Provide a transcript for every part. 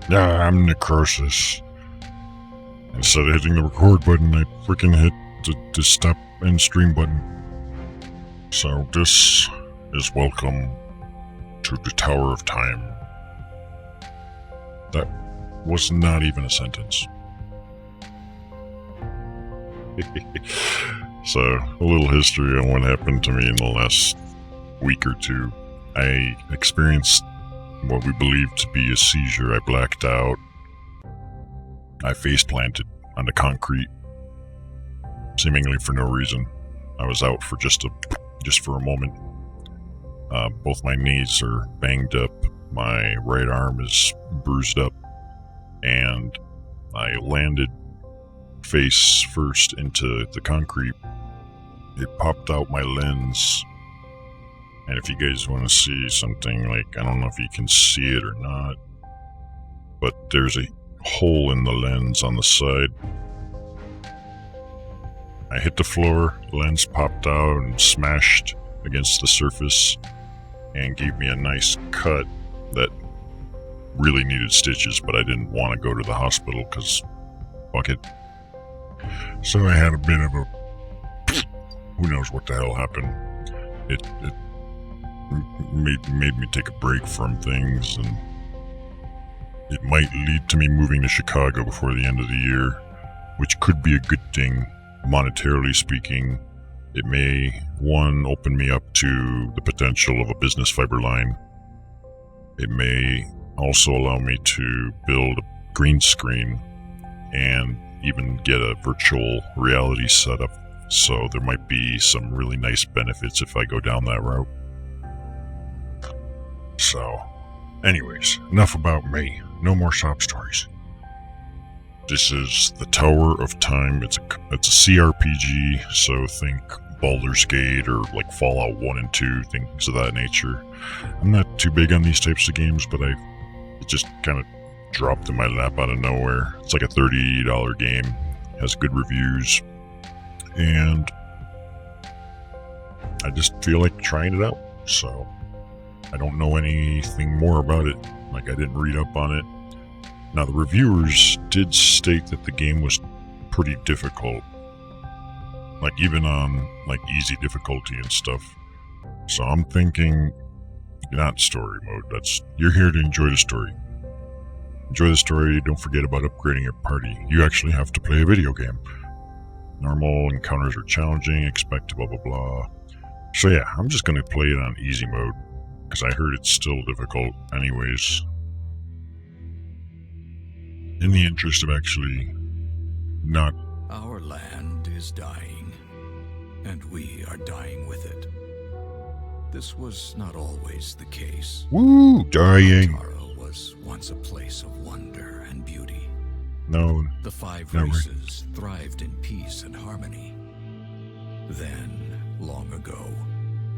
Yeah, I'm Necroxix. Instead of hitting the record button, I freaking hit the stop and stream button. So this is welcome to the Tower of Time. That was not even a sentence. So, a little history on what happened to me in the last week or two. I experienced what we believed to be a seizure. I blacked out. I face planted on the concrete, seemingly for no reason. I was out for just for a moment. Both my knees are banged up. My right arm is bruised up, and I landed face first into the concrete. It popped out my lens. And if you guys want to see something, like, I don't know if you can see it or not, but there's a hole in the lens on the side. I hit the floor, lens popped out and smashed against the surface and gave me a nice cut that really needed stitches, but I didn't want to go to the hospital because fuck it. So I had a bit of a who knows what the hell happened. It made me take a break from things, and it might lead to me moving to Chicago before the end of the year, which could be a good thing, monetarily speaking. It may, one, open me up to the potential of a business fiber line. It may also allow me to build a green screen and even get a virtual reality setup. So there might be some really nice benefits if I go down that route. So, anyways, enough about me. No more sob stories. This is the Tower of Time. It's a CRPG, so think Baldur's Gate or like Fallout 1 and 2, things of that nature. I'm not too big on these types of games, but it just kind of dropped in my lap out of nowhere. It's like a $30 game, has good reviews, and I just feel like trying it out. So I don't know anything more about it. Like, I didn't read up on it. Now, the reviewers did state that the game was pretty difficult, like even on like easy difficulty and stuff. So I'm thinking, not story mode. You're here to enjoy the story. Enjoy the story. Don't forget about upgrading your party. You actually have to play a video game. Normal encounters are challenging. Expect blah blah blah. So yeah, I'm just gonna play it on easy mode because I heard it's still difficult anyways. In the interest of actually not... Our land is dying, and we are dying with it. This was not always the case. Woo! Dying! Taro was once a place of wonder and beauty. No. The five races thrived in peace and harmony. Then, long ago,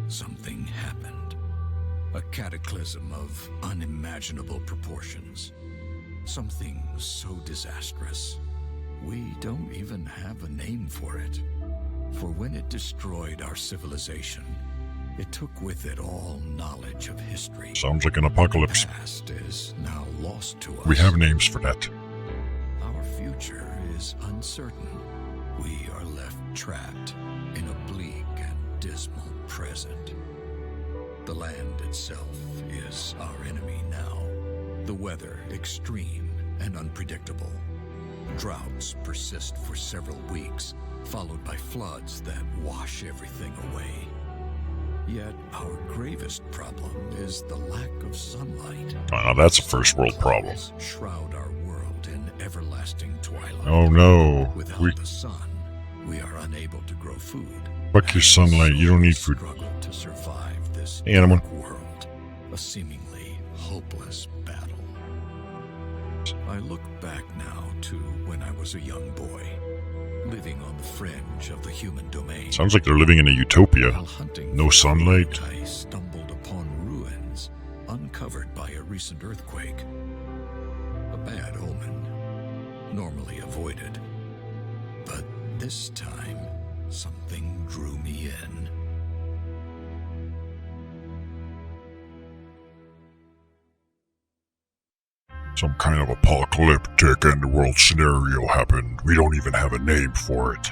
something happened. A cataclysm of unimaginable proportions. Something so disastrous, we don't even have a name for it. For when it destroyed our civilization, it took with it all knowledge of history. Sounds like an apocalypse. The past is now lost to us. We have names for that. Our future is uncertain. We are left trapped in a bleak and dismal present. The land itself is our enemy now. The weather extreme and unpredictable. Droughts persist for several weeks, followed by floods that wash everything away. Yet our gravest problem is the lack of sunlight. Oh, that's a first world problem. Shroud our world in everlasting twilight. Oh no. Without the sun, we are unable to grow food. Fuck your sunlight, you don't need food. Struggle to survive this Animal world, a seemingly hopeless battle. I look back now to when I was a young boy, living on the fringe of the human domain. Sounds like they're living in a utopia. While hunting No sunlight. food, I stumbled upon ruins uncovered by a recent earthquake. A bad omen, normally avoided. But this time, something drew me in. Some kind of apocalyptic end-world scenario happened. We don't even have a name for it.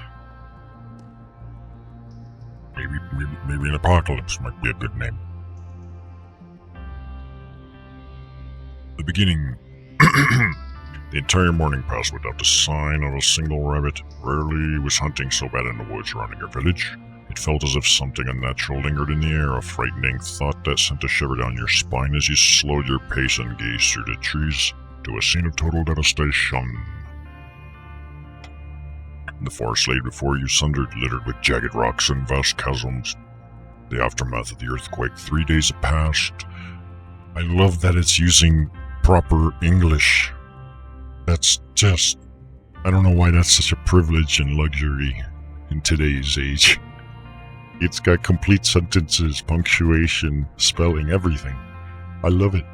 Maybe an apocalypse might be a good name. The beginning. The entire morning passed without the sign of a single rabbit. Rarely was hunting so bad in the woods surrounding our village. It felt as if something unnatural lingered in the air, a frightening thought that sent a shiver down your spine as you slowed your pace and gazed through the trees to a scene of total devastation. The forest lay before you, sundered, littered with jagged rocks and vast chasms. The aftermath of the earthquake. 3 days have passed. I love that it's using proper English. That's just... I don't know why that's such a privilege and luxury in today's age. It's got complete sentences, punctuation, spelling, everything. I love it.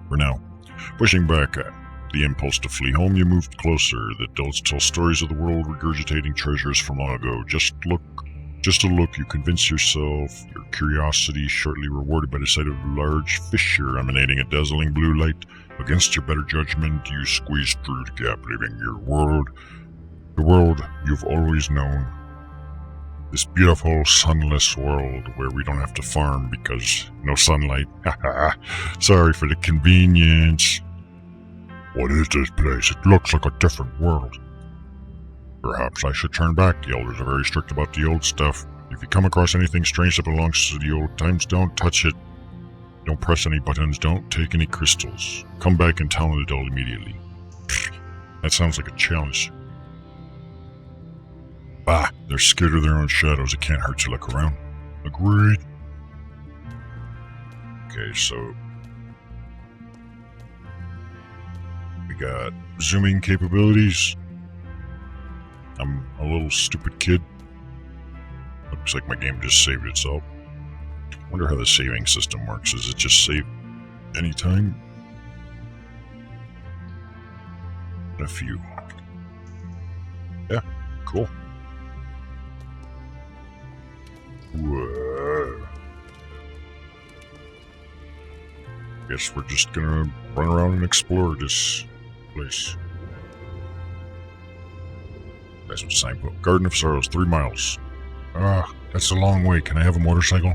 For now, pushing back the impulse to flee home, you moved closer. The adults tell stories of the world regurgitating treasures from long ago. Just a look, you convince yourself, your curiosity shortly rewarded by the sight of a large fissure emanating a dazzling blue light. Against your better judgment, you squeeze through the gap, leaving your world, the world you've always known. This beautiful, sunless world where we don't have to farm because no sunlight. Sorry for the convenience. What is this place? It looks like a different world. Perhaps I should turn back. The elders are very strict about the old stuff. If you come across anything strange that belongs to the old times, don't touch it. Don't press any buttons. Don't take any crystals. Come back and tell an adult immediately. That sounds like a challenge. Bah, they're scared of their own shadows. It can't hurt to look around. Agreed. Okay, so we got zooming capabilities. I'm a little stupid kid. Looks like my game just saved itself. Wonder how the saving system works. Does it just save anytime? A few. Yeah, cool. Whoa. Guess we're just gonna run around and explore this place. That's what signpost. Garden of Sorrows, 3 miles. That's a long way. Can I have a motorcycle?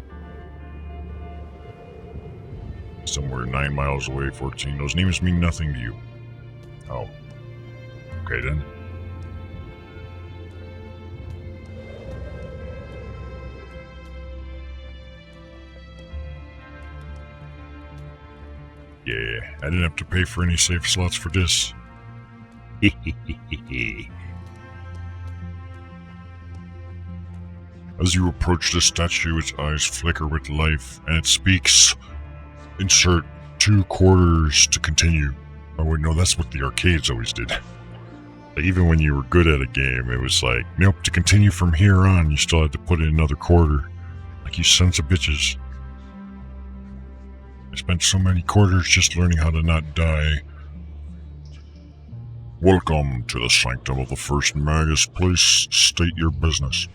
Somewhere 9 miles away, 14. Those names mean nothing to you. Oh. Okay then. Yeah, I didn't have to pay for any safe slots for this. As you approach the statue, its eyes flicker with life, and it speaks. Insert 2 quarters to continue. Oh wait, no, that's what the arcades always did. Like, even when you were good at a game, it was like, nope, to continue from here on, you still had to put in another quarter. Like, you sons of bitches. I spent so many quarters just learning how to not die. Welcome to the sanctum of the First Magus. Please state your business.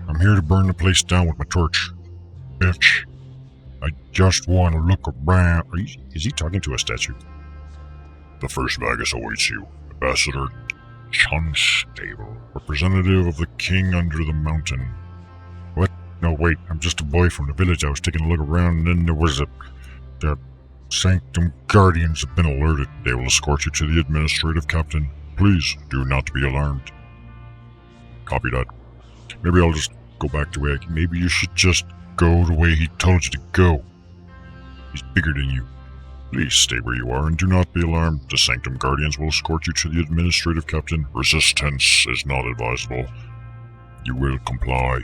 I'm here to burn the place down with my torch. Bitch. I just want to look around. Is he talking to a statue? The First Magus awaits you. Ambassador Chunstable, representative of the king under the mountain. What? No, wait. I'm just a boy from the village. I was taking a look around, and then there was the Sanctum Guardians have been alerted. They will escort you to the administrative captain. Please do not be alarmed. Copy that. Maybe I'll just go back the way maybe you should just go the way he told you to go. He's bigger than you. Please stay where you are and do not be alarmed. The Sanctum Guardians will escort you to the administrative captain. Resistance is not advisable. You will comply.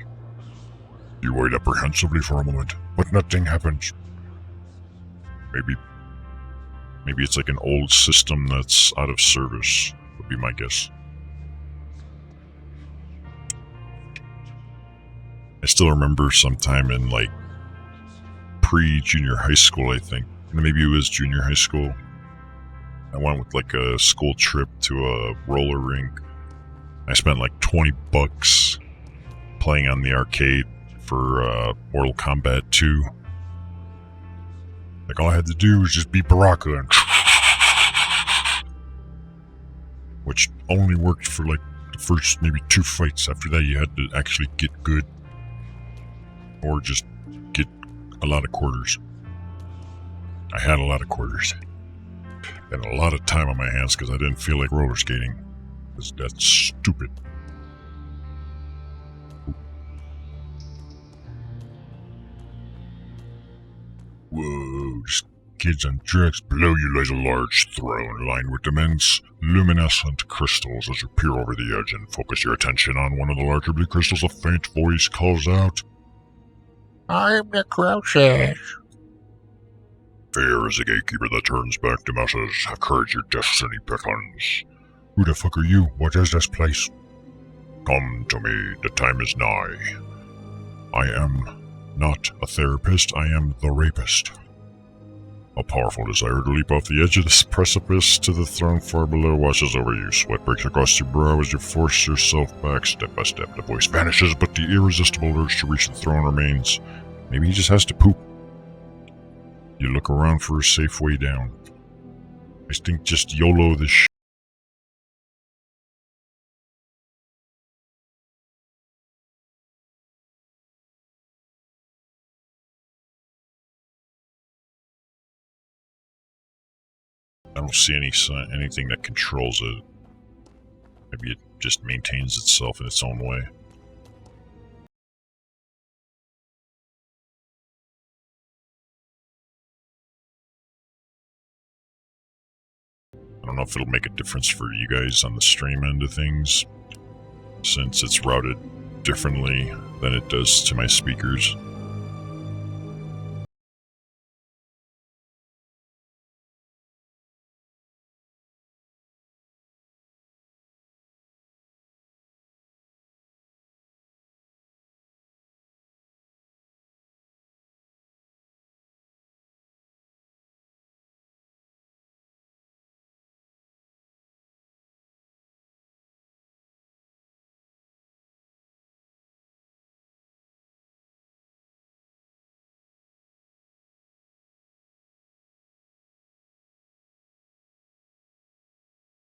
You wait apprehensively for a moment, but nothing happens. Maybe it's like an old system that's out of service, would be my guess. I still remember sometime in like pre-junior high school, I think. Maybe it was junior high school. I went with like a school trip to a roller rink. I spent like $20 playing on the arcade for Mortal Kombat 2. Like all I had to do was just beat Baraka and which only worked for like the first maybe 2 fights. After that, you had to actually get good, or just get a lot of quarters. I had a lot of quarters and a lot of time on my hands because I didn't feel like roller skating. That's stupid. Whoa, this kids on drugs. Below you lies a large throne lined with immense luminescent crystals. As you peer over the edge and focus your attention on one of the larger blue crystals, a faint voice calls out, I'm Necroxix. Fear is a gatekeeper that turns back to masses. Have courage, your destiny beckons. Who the fuck are you? What is this place? Come to me, the time is nigh. I am not a therapist, I am the rapist. A powerful desire to leap off the edge of this precipice to the throne far below washes over you. Sweat breaks across your brow as you force yourself back step by step. The voice vanishes, but the irresistible urge to reach the throne remains. Maybe he just has to poop. You look around for a safe way down. I think just YOLO this shit. I don't see anything that controls it. Maybe it just maintains itself in its own way. I don't know if it'll make a difference for you guys on the stream end of things, since it's routed differently than it does to my speakers.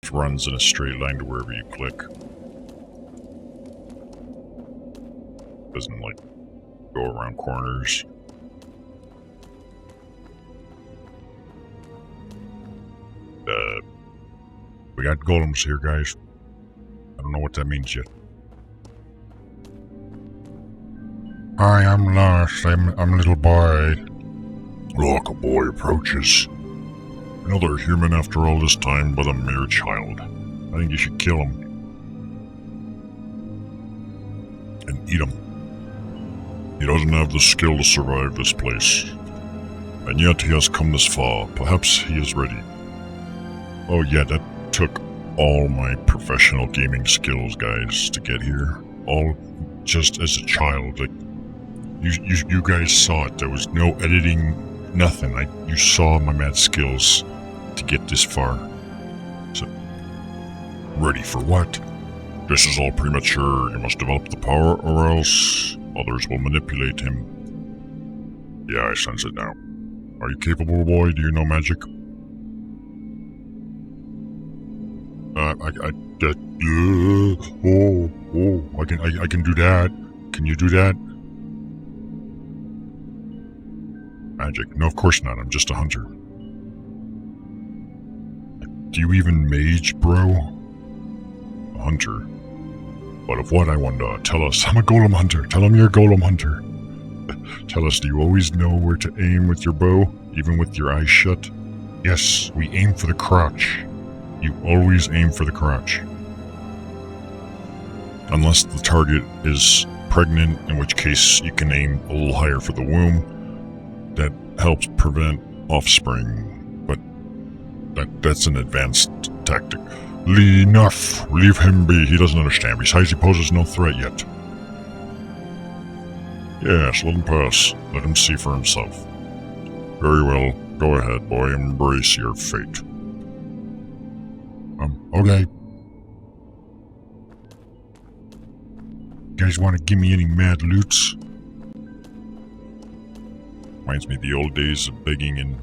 It runs in a straight line to wherever you click. Doesn't, like, go around corners. We got golems here, guys. I don't know what that means yet. Hi, I'm lost. I'm a little boy. Look, a boy approaches. Another human after all this time, but a mere child. I think you should kill him. And eat him. He doesn't have the skill to survive this place. And yet he has come this far. Perhaps he is ready. Oh yeah, that took all my professional gaming skills, guys, to get here. All just as a child. Like, you guys saw it. There was no editing, nothing. You saw my mad skills to get this far. So, ready for what? This is all premature. You must develop the power, or else others will manipulate him. Yeah, I sense it now. Are you capable, boy? Do you know magic? I can do that. Can you do that? Magic? No, of course not. I'm just a hunter. Do you even mage, bro? A hunter. But of what, I wonder? Tell us. I'm a golem hunter. Tell him you're a golem hunter. Tell us, do you always know where to aim with your bow, even with your eyes shut? Yes, we aim for the crotch. You always aim for the crotch. Unless the target is pregnant, in which case you can aim a little higher for the womb. That helps prevent offspring, but that's an advanced tactic. Enough! Leave him be, he doesn't understand. Besides, he poses no threat yet. Yes, let him pass. Let him see for himself. Very well. Go ahead, boy. Embrace your fate. Okay. You guys want to give me any mad loots? Reminds me of the old days of begging in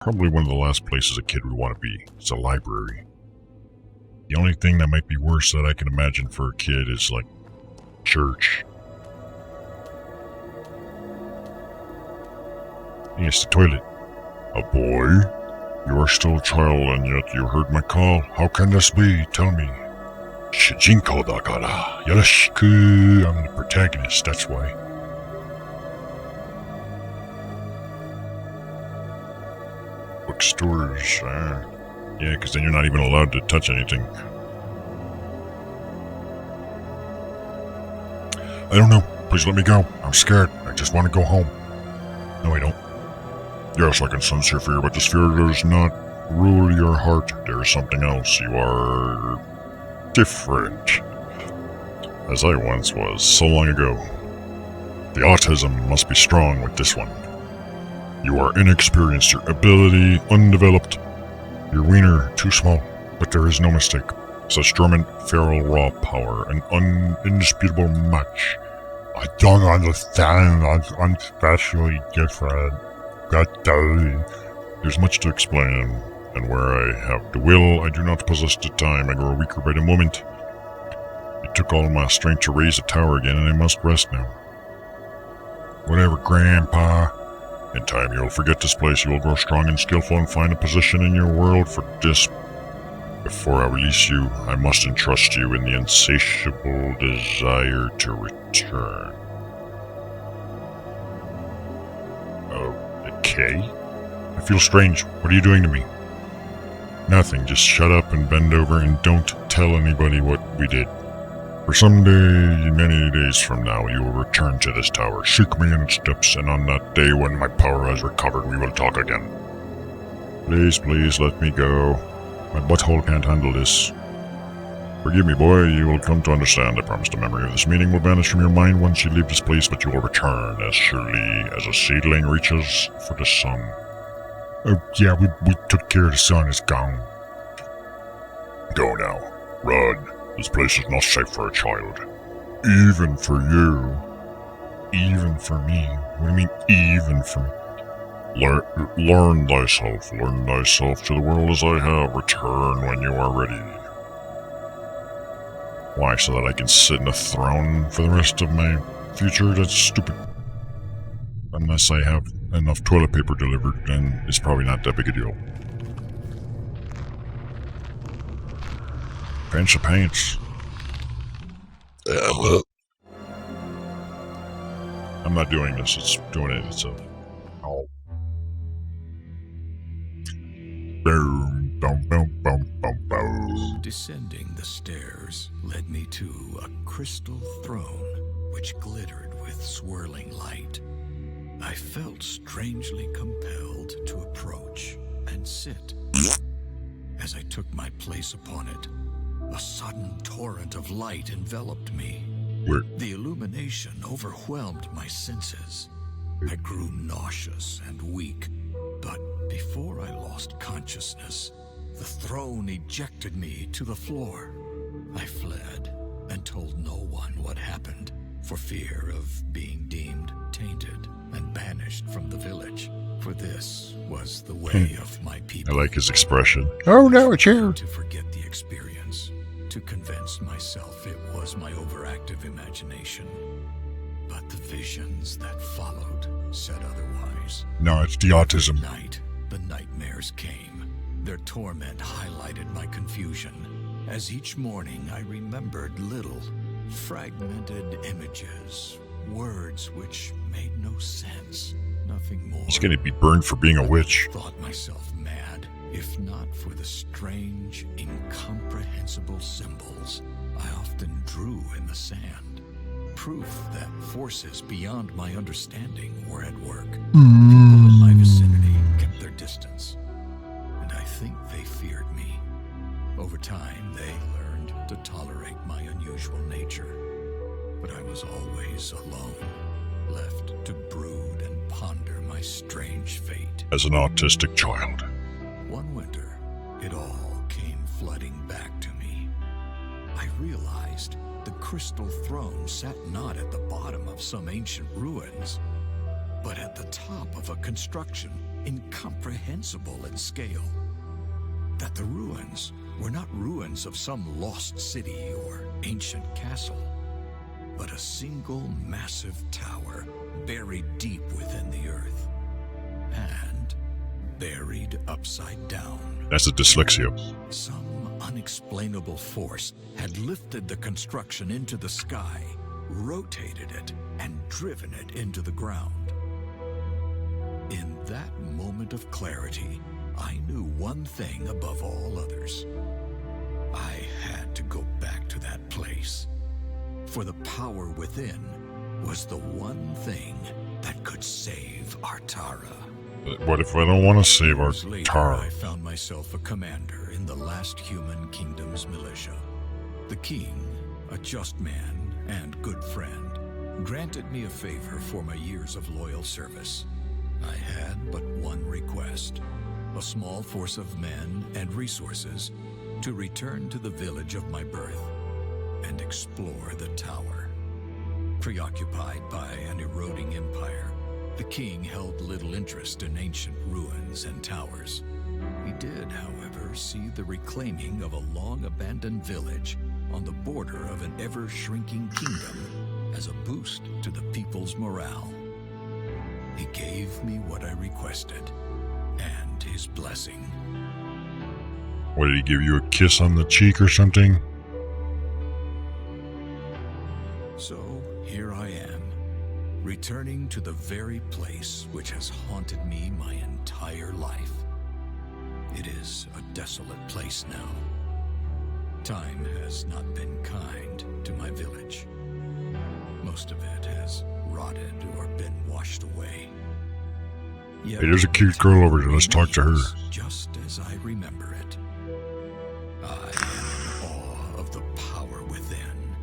Probably one of the last places a kid would want to be. It's a library. The only thing that might be worse that I can imagine for a kid is, like, church. Yes, the toilet. A boy? You are still a child and yet you heard my call. How can this be? Tell me. Shijinko dakara. Yoroshiku. I'm the protagonist, that's why. Bookstores, yeah, because then you're not even allowed to touch anything. I don't know. Please let me go. I'm scared. I just want to go home. No, I don't. Yes, I can sense your fear, but this fear does not rule your heart. There is something else. You are different. As I once was, so long ago. The autism must be strong with this one. You are inexperienced, your ability undeveloped, your wiener too small, but there is no mistake. Such dormant, feral raw power, an indisputable match. I don't understand. I'm especially different. There's much to explain, and where I have the will, I do not possess the time. I grow weaker by the moment. It took all my strength to raise the tower again, and I must rest now. Whatever, Grandpa. In time, you'll forget this place. You will grow strong and skillful and find a position in your world for this. Before I release you, I must entrust you in the insatiable desire to return. Okay? I feel strange. What are you doing to me? Nothing. Just shut up and bend over and don't tell anybody what we did. For some day, many days from now, you will return to this tower. Seek me in its depths, and on that day when my power has recovered, we will talk again. Please, please, let me go. My butthole can't handle this. Forgive me, boy. You will come to understand. I promise the memory of this meeting will vanish from your mind once you leave this place, but you will return as surely as a seedling reaches for the sun. Oh, yeah, we took care of the sun. It's gone. Go now. Run. This place is not safe for a child. Even for you. Even for me. What do you mean, even for me? Learn thyself. Learn thyself to the world as I have. Return when you are ready. Why, so that I can sit in a throne for the rest of my future? That's stupid. Unless I have enough toilet paper delivered, then it's probably not that big a deal. Pants of pants. I'm not doing this, it's doing it itself. Oh. Boom, boom, boom, boom, boom, boom. Descending the stairs led me to a crystal throne which glittered with swirling light. I felt strangely compelled to approach and sit. As I took my place upon it, a sudden torrent of light enveloped me. Where? The illumination overwhelmed my senses. I grew nauseous and weak, but before I lost consciousness, the throne ejected me to the floor. I fled and told no one what happened, for fear of being deemed tainted and banished from the village. For this was the way of my people. I like his expression. Oh no, it's you. To forget the experience, to convince myself it was my overactive imagination. But the visions that followed said otherwise. No, it's the autism. At night, the nightmares came. Their torment highlighted my confusion. As each morning I remembered little, fragmented images, words which made no sense, nothing more. He's gonna be burned for being a witch. I thought myself mad, if not for the strange, incomprehensible symbols I often drew in the sand. Proof that forces beyond my understanding were at work. People in my vicinity kept their distance, and I think they feared me. Over time, they learned to tolerate my unusual nature, but I was always alone, left to brood and ponder my strange fate. As an autistic child. One winter, it all came flooding back to me. I realized the crystal throne sat not at the bottom of some ancient ruins, but at the top of a construction incomprehensible in scale. That the ruins were not ruins of some lost city or ancient castle, but a single massive tower buried deep within the earth, and buried upside down. That's a dyslexia. Some unexplainable force had lifted the construction into the sky, rotated it, and driven it into the ground. In that moment of clarity, I knew one thing above all others. I had to go back to that place, for the power within was the one thing that could save Artara. What if I don't want to save our Years later, Tara? I found myself a commander in the last human kingdom's militia. The king, a just man and good friend, granted me a favor for my years of loyal service. I had but one request: a small force of men and resources to return to the village of my birth and explore the tower. Preoccupied by an eroding empire, the king held little interest in ancient ruins and towers. He did, however, see the reclaiming of a long-abandoned village on the border of an ever-shrinking kingdom as a boost to the people's morale. He gave me what I requested, and his blessing. What, did he give you a kiss on the cheek or something? So here I am, returning to the very place which has haunted me my entire life. It is a desolate place now. Time has not been kind to my village. Most of it has rotted or been washed away. Yet Hey, there's a cute girl over there. Let's talk to her. remains just as I remember it. I am in awe of the power within,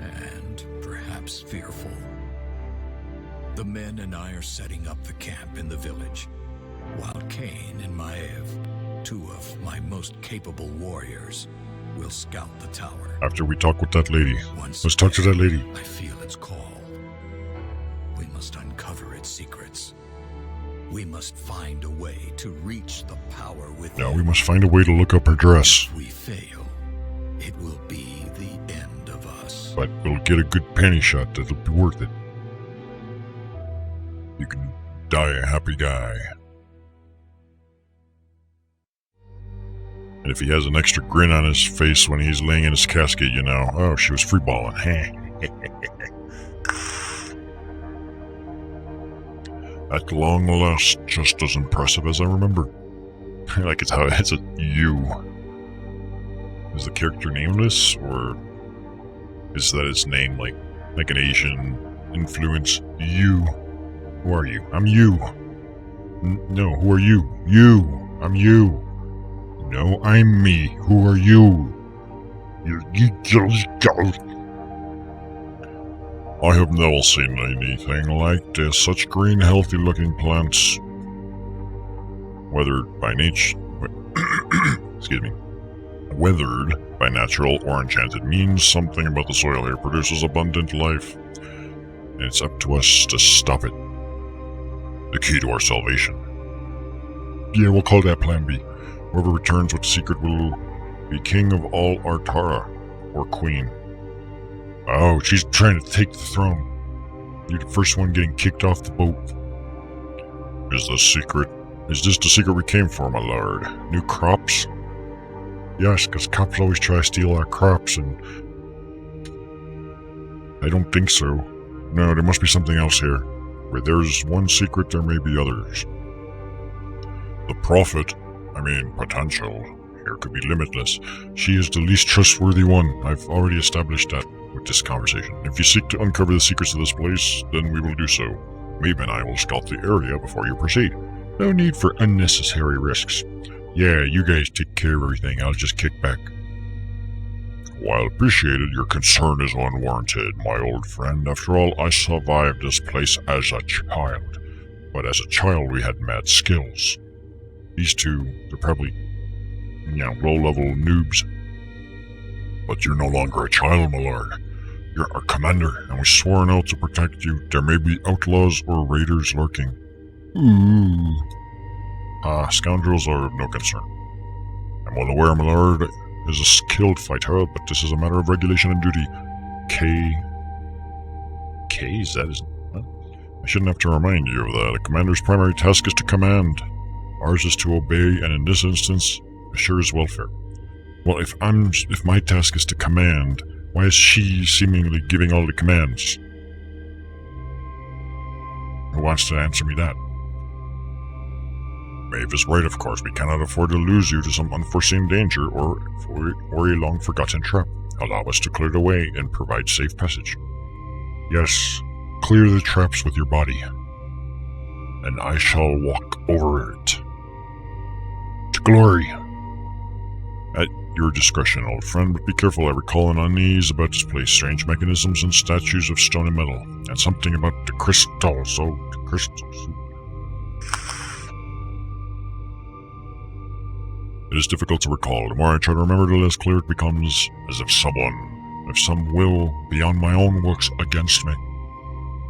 and perhaps fearful. The men and I are setting up the camp in the village, while Cain and Maev, two of my most capable warriors, will scout the tower. After we talk with that lady. Once Let's talk to that lady. I feel its call. We must uncover its secrets. We must find a way to reach the power within. Now we must find a way to look up her dress. If we fail, it will be the end of us. But we'll get a good panty shot that'll be worth it. You can die a happy guy. And if he has an extra grin on his face when he's laying in his casket, you know, oh, she was freeballing. At long last, just as impressive as I remember. Like it's a you. Is the character nameless, or is that his name, like an Asian influence? You. Who are you? I'm you. No, who are you? You. I'm you. No, I'm me. Who are you? I have never seen anything like this. Such green, healthy-looking plants. Weathered by nature... excuse me. Weathered by natural or enchanted means something about the soil here produces abundant life. And it's up to us to stop it. The key to our salvation. Yeah, we'll call that Plan B. Whoever returns with the secret will be king of all Artara, or queen. Oh, she's trying to take the throne. You're the first one getting kicked off the boat. Is this the secret we came for, my lord? New crops? Yes, because cops always try to steal our crops, and... I don't think so. No, there must be something else here. Where there's one secret, there may be others. The potential here could be limitless. She is the least trustworthy one. I've already established that with this conversation. If you seek to uncover the secrets of this place, then we will do so. Maeve and I will scout the area before you proceed. No need for unnecessary risks. Yeah, you guys take care of everything. I'll just kick back. While appreciated, your concern is unwarranted, my old friend. After all, I survived this place as a child. But as a child, we had mad skills. These two, they're probably, low-level noobs. But you're no longer a child, my lord. You're our commander, and we swore an oath to protect you. There may be outlaws or raiders lurking. Scoundrels are of no concern. I'm well aware, my lord, is a skilled fighter, but this is a matter of regulation and duty. Is that his... Well, I shouldn't have to remind you of that. A commander's primary task is to command. Ours is to obey, and in this instance, assure his welfare. Well, if my task is to command, why is she seemingly giving all the commands? Who wants to answer me that? Maeve is right, of course. We cannot afford to lose you to some unforeseen danger or a long-forgotten trap. Allow us to clear the way and provide safe passage. Yes, clear the traps with your body, and I shall walk over it. To glory. At your discretion, old friend, but be careful. I recall an unease about this place, strange mechanisms and statues of stone and metal, and something about the crystals. It is difficult to recall. The more I try to remember, the less clear it becomes, as if some will beyond my own works against me.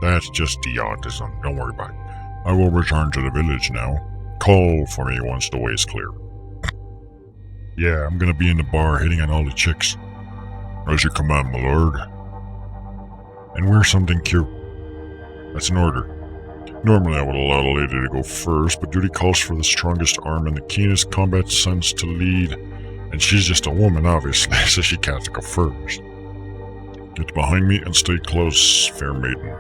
That's just the autism. Don't worry about it. I will return to the village now. Call for me once the way is clear. Yeah, I'm gonna be in the bar hitting on all the chicks. As you command, my lord. And wear something cute. That's an order. Normally I would allow the lady to go first, but duty calls for the strongest arm and the keenest combat sense to lead. And she's just a woman, obviously, so she can't go first. Get behind me and stay close, fair maiden.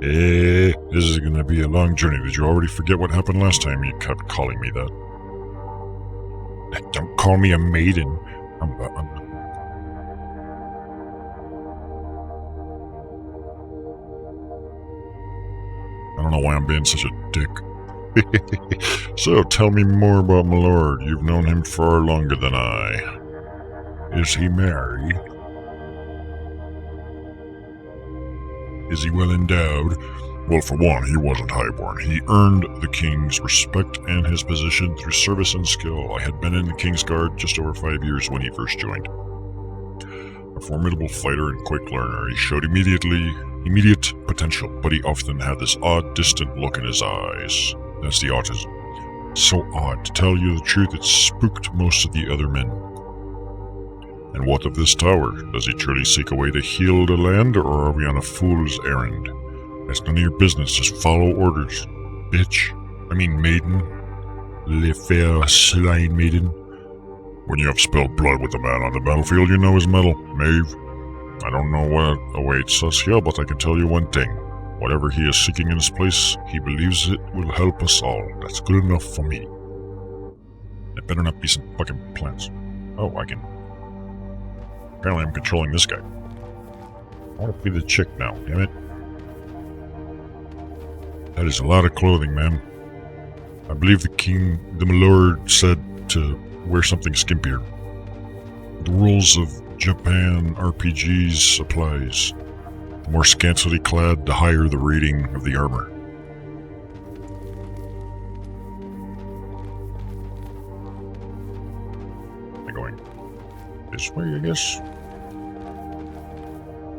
This is gonna be a long journey. Did you already forget what happened last time you kept calling me that? Don't call me a maiden. I don't know why I'm being such a dick. So, tell me more about my lord. You've known him far longer than I. Is he married? Is he well endowed? Well, for one, he wasn't highborn. He earned the king's respect and his position through service and skill. I had been in the king's guard just over 5 years when he first joined. A formidable fighter and quick learner, he showed immediate potential, but he often had this odd, distant look in his eyes. That's the autism. So odd. To tell you the truth, it spooked most of the other men. And what of this tower? Does he truly seek a way to heal the land, or are we on a fool's errand? That's none of your business, just follow orders. Maiden. Le fair slain maiden. When you have spilled blood with a man on the battlefield, you know his mettle, Maeve. I don't know what awaits us here, but I can tell you one thing. Whatever he is seeking in this place, he believes it will help us all. That's good enough for me. It better not be some fucking plants. Oh, I can... Apparently I'm controlling this guy. I want to be the chick now, damn it. That is a lot of clothing, man. I believe the milord said to wear something skimpier. The rules of Japan RPGs applies. The more scantily clad, the higher the rating of the armor. Am I going this way, I guess?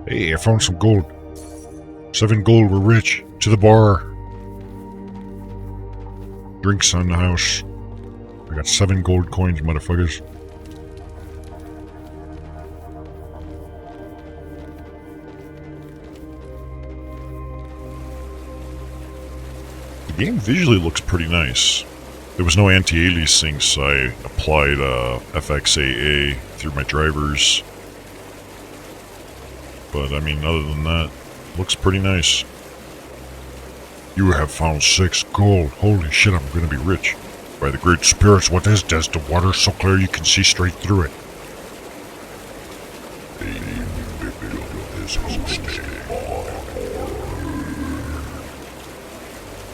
Hey, I found some gold. 7 gold, we're rich. To the bar. Drinks on the house. I got 7 gold coins, motherfuckers. The game visually looks pretty nice. There was no anti-aliasing, so I applied FXAA through my drivers. But I mean, other than that, looks pretty nice. You have found 6 gold. Holy shit, I'm gonna be rich. By the great spirits, what is this? The water's so clear you can see straight through it.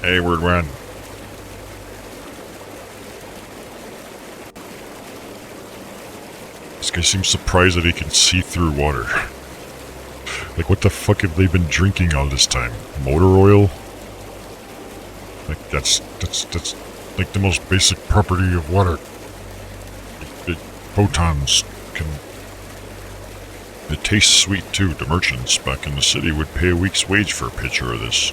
Hey, word run. This guy seems surprised that he can see through water. Like, what the fuck have they been drinking all this time? Motor oil? Like, that's like the most basic property of water. The photons can... It tastes sweet too. The merchants back in the city would pay a week's wage for a pitcher of this.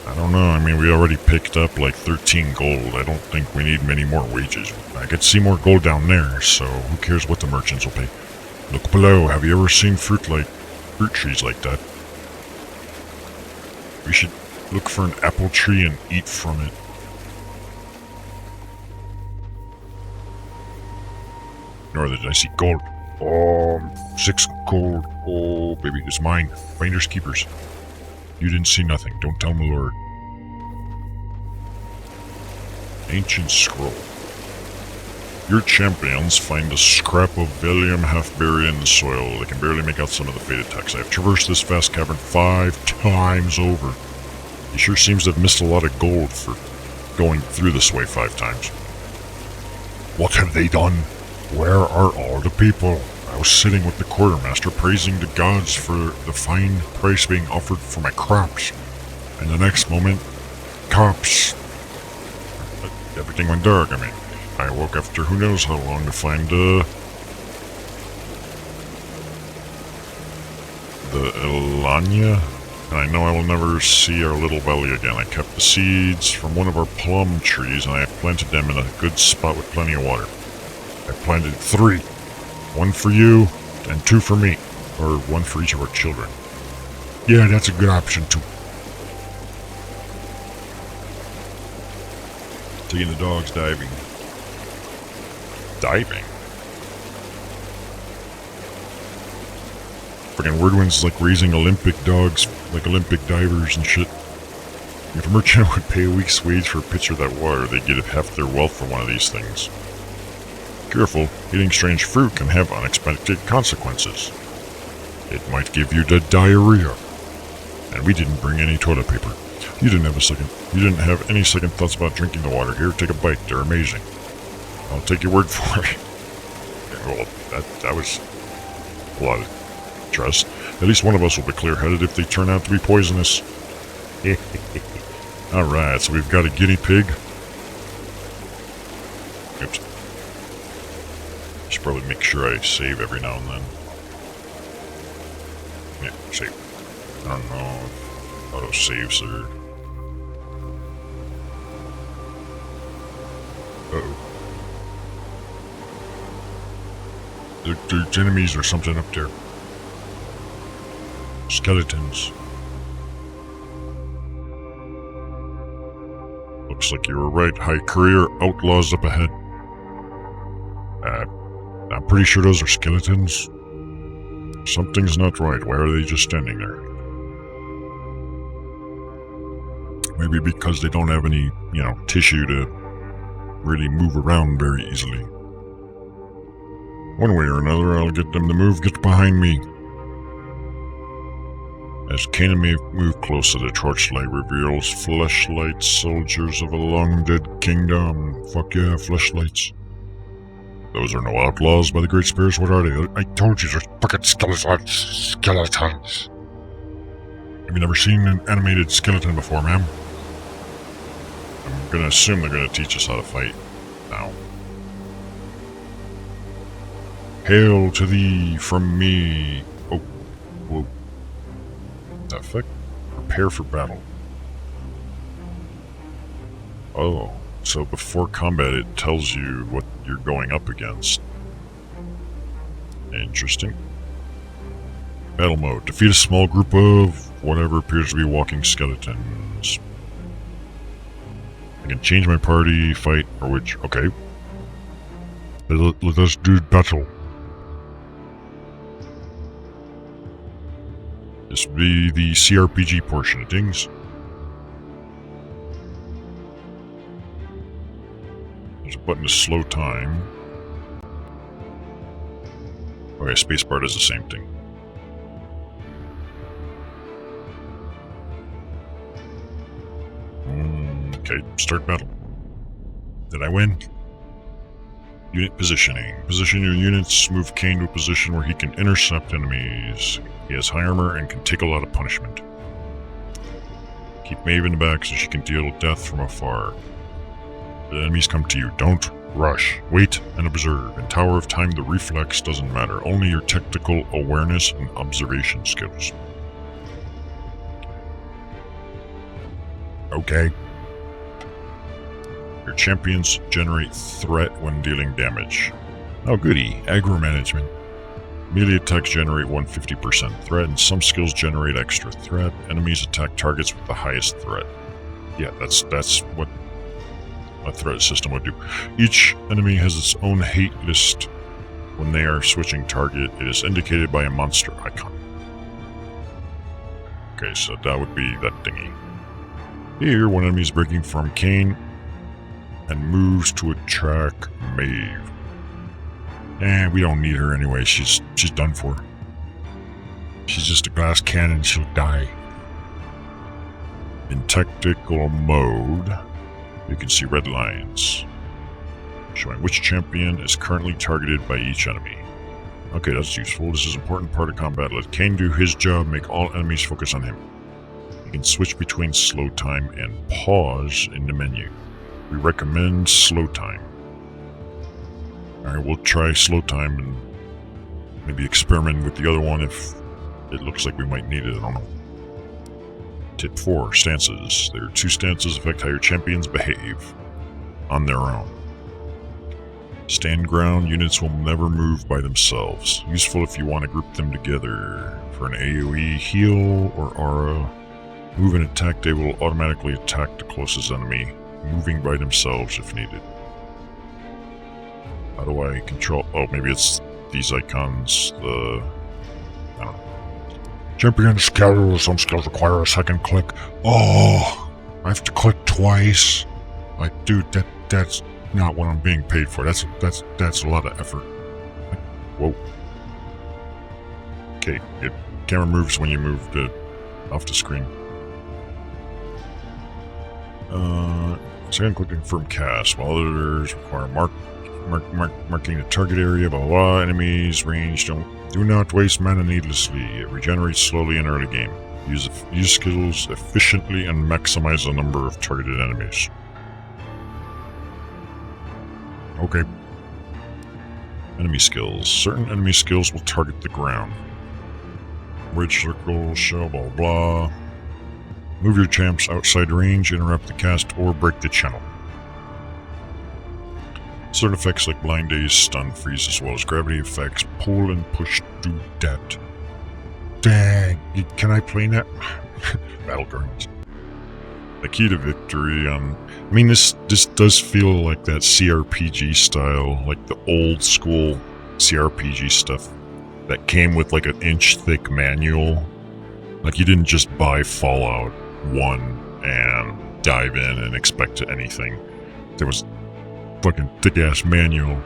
I don't know. I mean, we already picked up like 13 gold. I don't think we need many more wages. I could see more gold down there, so who cares what the merchants will pay. Look below. Have you ever seen fruit trees like that? We should look for an apple tree and eat from it. Nor did I see gold. Oh, 6 gold. Oh, baby, it's mine. Finders keepers. You didn't see nothing. Don't tell my lord. Ancient scroll. Your champions find a scrap of vellum half buried in the soil. They can barely make out some of the faded text. I have traversed this vast cavern 5 times over. He sure seems to have missed a lot of gold for going through this way 5 times. What have they done? Where are all the people? I was sitting with the quartermaster praising the gods for the fine price being offered for my crops. And the next moment, cops. Everything went dark. I mean, I woke after who knows how long to find the Elanya. And I know I will never see our little valley again. I kept the seeds from one of our plum trees and I have planted them in a good spot with plenty of water. I planted 3. 1 for you, and 2 for me. Or 1 for each of our children. Yeah, that's a good option too. Taking the dogs diving. Diving? Freaking Wordwin's like raising Olympic dogs, like Olympic divers and shit. If a merchant would pay a week's wage for a pitcher of that water, they'd get half their wealth from one of these things. Careful, eating strange fruit can have unexpected consequences. It might give you the diarrhea. And we didn't bring any toilet paper. You didn't have any second thoughts about drinking the water. Here, take a bite. They're amazing. I'll take your word for it. Well, that was a lot of trust. At least one of us will be clear-headed if they turn out to be poisonous. Alright, so we've got a guinea pig. Oops. Should probably make sure I save every now and then. Yeah, save. I don't know if auto-saves are... Uh-oh. There's enemies or something up there. Skeletons. Looks like you were right. High career outlaws up ahead. I'm pretty sure those are skeletons. Something's not right. Why are they just standing there? Maybe because they don't have any, tissue to really move around very easily. One way or another, I'll get them to move. Get behind me. As Kanan may move closer, the torchlight reveals fleshlight soldiers of a long-dead kingdom. Fuck yeah, fleshlights. Those are no outlaws by the Great Spirits. What are they? I told you, they're fucking skeletons. Have you never seen an animated skeleton before, ma'am? I'm gonna assume they're gonna teach us how to fight now. Hail to thee from me. Oh, whoa. The fuck? Prepare for battle. Oh, so before combat it tells you what you're going up against. Interesting. Battle mode. Defeat a small group of whatever appears to be walking skeletons. I can change my party, fight, or which... Okay. Let us do battle. This would be the CRPG portion of things. There's a button to slow time. Okay, spacebar does the same thing. Okay, start battle. Did I win? Unit positioning. Position your units. Move Kane to a position where he can intercept enemies. He has high armor and can take a lot of punishment. Keep Maeve in the back so she can deal death from afar. The enemies come to you. Don't rush. Wait and observe. In Tower of Time, the reflex doesn't matter. Only your tactical awareness and observation skills. Okay. Your champions generate threat when dealing damage. Oh goody, aggro management. Melee attacks generate 150% threat, and some skills generate extra threat. Enemies attack targets with the highest threat. Yeah, that's what a threat system would do. Each enemy has its own hate list. When they are switching target, it is indicated by a monster icon. Okay, so that would be that thingy. Here, one enemy is breaking from Kane and moves to attack Maeve. We don't need her anyway. She's done for. She's just a glass cannon. She'll die. In tactical mode, you can see red lines showing which champion is currently targeted by each enemy. Okay, that's useful. This is an important part of combat. Let Kane do his job. Make all enemies focus on him. You can switch between slow time and pause in the menu. We recommend slow time. Alright, we'll try slow time and maybe experiment with the other one if it looks like we might need it. I don't know. Tip 4, stances. There are 2 stances affect how your champions behave on their own. Stand ground, units will never move by themselves. Useful if you want to group them together. For an AoE, heal, or aura, move and attack, they will automatically attack the closest enemy, moving by themselves if needed. How do I control? Oh, maybe it's these icons. I don't know. Champion skill. Some skills require a second click. Oh, I have to click twice. Like, dude, that's not what I'm being paid for. That's a lot of effort. Whoa. Okay, camera moves when you move off the screen. Second click to confirm cast. While others require marking the target area, blah blah blah. Enemies range do not waste mana needlessly. It regenerates slowly in early game. Use skills efficiently and maximize the number of targeted enemies. Okay. Enemy skills. Certain enemy skills will target the ground. Wedge circle, shell, blah blah. Move your champs outside range, interrupt the cast, or break the channel. Certain effects like blind daze, stun, freeze, as well as gravity effects, pull and push do that. Dang, can I play that? Battlegrounds. The key to victory on... I mean, this does feel like that CRPG style, like the old school CRPG stuff that came with like an inch-thick manual. Like you didn't just buy Fallout 1 and dive in and expect anything. There was fucking thick-ass manual.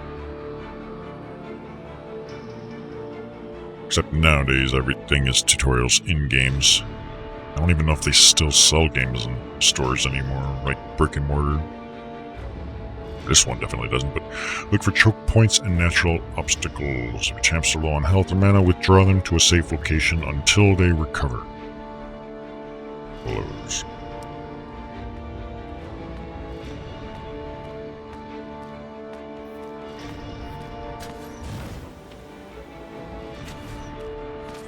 Except nowadays, everything is tutorials in games. I don't even know if they still sell games in stores anymore, like brick and mortar. This one definitely doesn't, but look for choke points and natural obstacles. If your champs are low on health and mana, withdraw them to a safe location until they recover. Blows.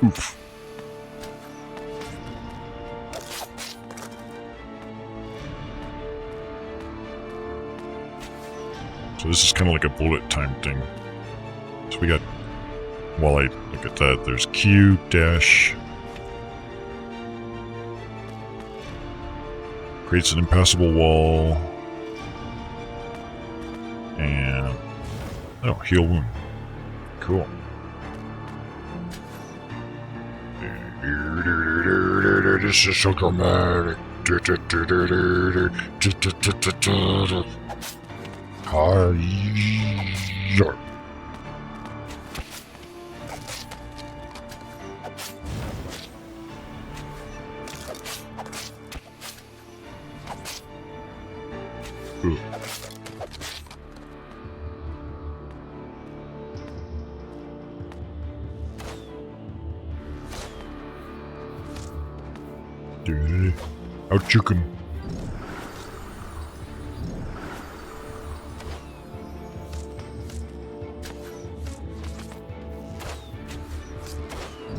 Oof. So this is kind of like a bullet time thing. So we got, while I look at that, there's Q dash. Creates an impassable wall. And, oh, heal wound. Cool. This is so dramatic. Hi-ya. Out juke him.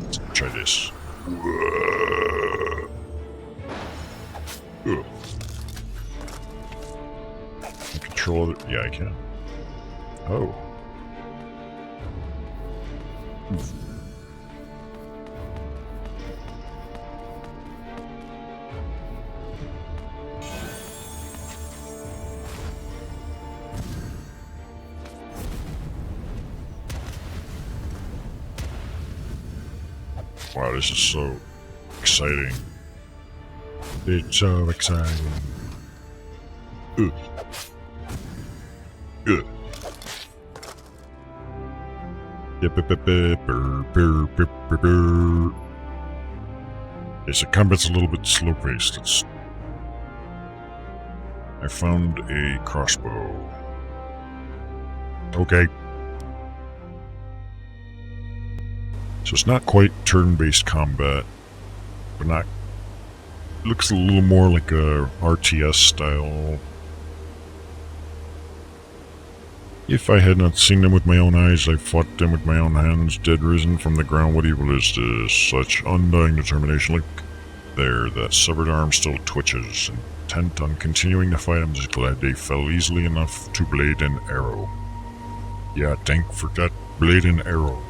Let's try this. control other... Yeah, I can. Oh. Wow, this is so exciting. It's so exciting. Ugh. Ugh. Yes, the combat's a little bit slow-paced. I found a crossbow. Okay. So it's not quite turn-based combat, but not... It looks a little more like a RTS style. If I had not seen them with my own eyes, I fought them with my own hands, dead risen from the ground. What evil is this? Such undying determination. Look there, that severed arm still twitches. Intent on continuing the fight, I'm just glad they fell easily enough to blade and arrow. Yeah, thank for that blade and arrow.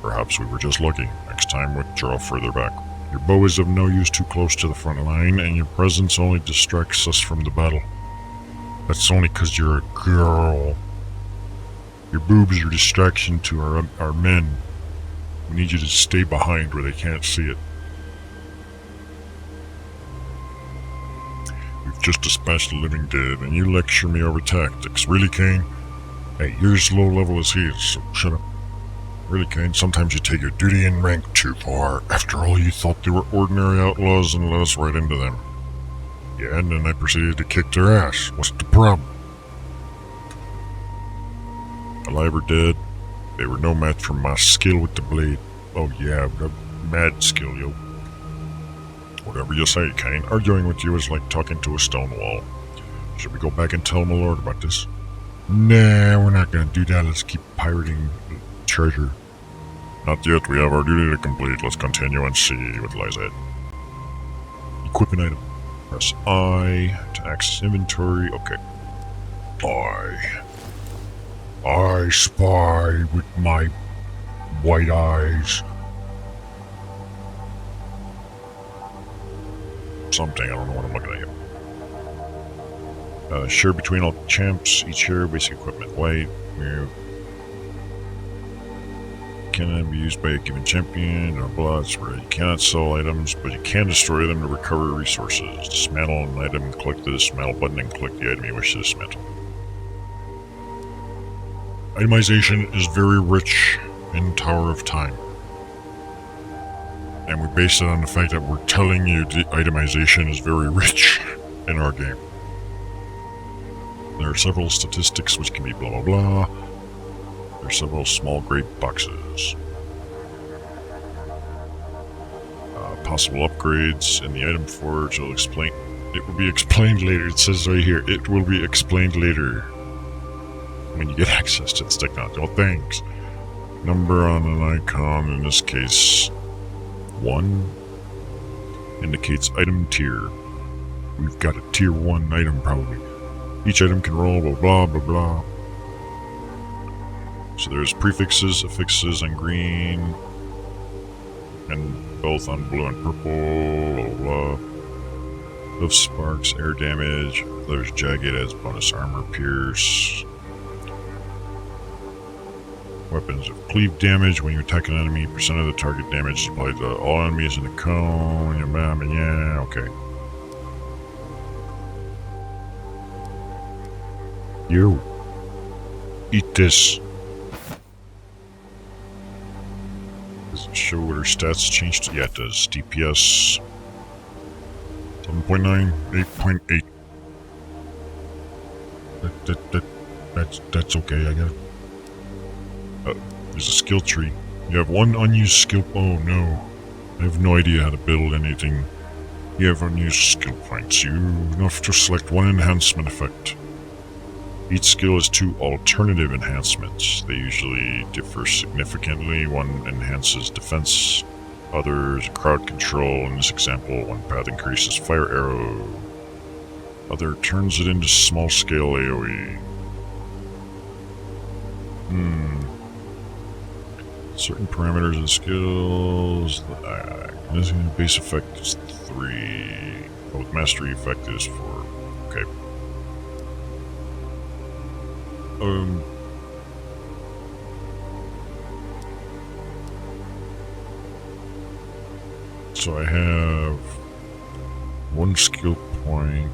Perhaps we were just lucky. Next time, withdraw further back. Your bow is of no use too close to the front line, and your presence only distracts us from the battle. That's only 'cause you're a girl. Your boobs are a distraction to our men. We need you to stay behind where they can't see it. We've just dispatched the living dead, and you lecture me over tactics. Really, Kane? Hey, you're as low level as he is, so shut up. Really, Kane, sometimes you take your duty and rank too far. After all, you thought they were ordinary outlaws and let us right into them. Yeah, and then I proceeded to kick their ass. What's the problem? Alive or dead, they were no match for my skill with the blade. Oh yeah, mad skill, yo. Whatever you say, Kane. Arguing with you is like talking to a stone wall. Should we go back and tell my lord about this? Nah, we're not gonna do that. Let's keep pirating treasure. Not yet. We have our duty to complete. Let's continue and see what lies ahead. Equip an item. Press I to access inventory. Okay. I spy with my white eyes. Something. I don't know what I'm looking at here. Share between all champs. Each share basic equipment. White. Cannot be used by a given champion or blots where you cannot sell items, but you can destroy them to recover resources. Dismantle an item, click the dismantle button, and click the item you wish to dismantle. Itemization is very rich in Tower of Time. And we base it on the fact that we're telling you the itemization is very rich in our game. There are several statistics which can be blah blah blah. There are several small grape boxes. Possible upgrades in the item forge will explain. It will be explained later. It says right here, it will be explained later when you get access to this technology. Oh, thanks. Number on an icon, in this case, 1, indicates item tier. We've got a tier 1 item probably. Each item can roll blah blah blah blah. So there's prefixes, affixes on green, and both on blue and purple, blah blah. Hoof sparks, air damage. There's jagged as bonus armor pierce. Weapons of cleave damage. When you attack an enemy, percent of the target damage is applied to all enemies in the cone. Yeah, okay. You. Eat this. Does it show what her stats changed to? Yeah, it does. DPS 7.9, 8.8. That's okay, I guess. There's a skill tree. You have one unused skill. Oh no. I have no idea how to build anything. You have unused skill points. You have to select one enhancement effect. Each skill has 2 alternative enhancements. They usually differ significantly. One enhances defense, others crowd control. In this example, one path increases fire arrow. Other turns it into small scale AoE. Certain parameters and skills. This base effect is 3. Oh, with mastery effect is 4. Okay. So I have 1 skill point.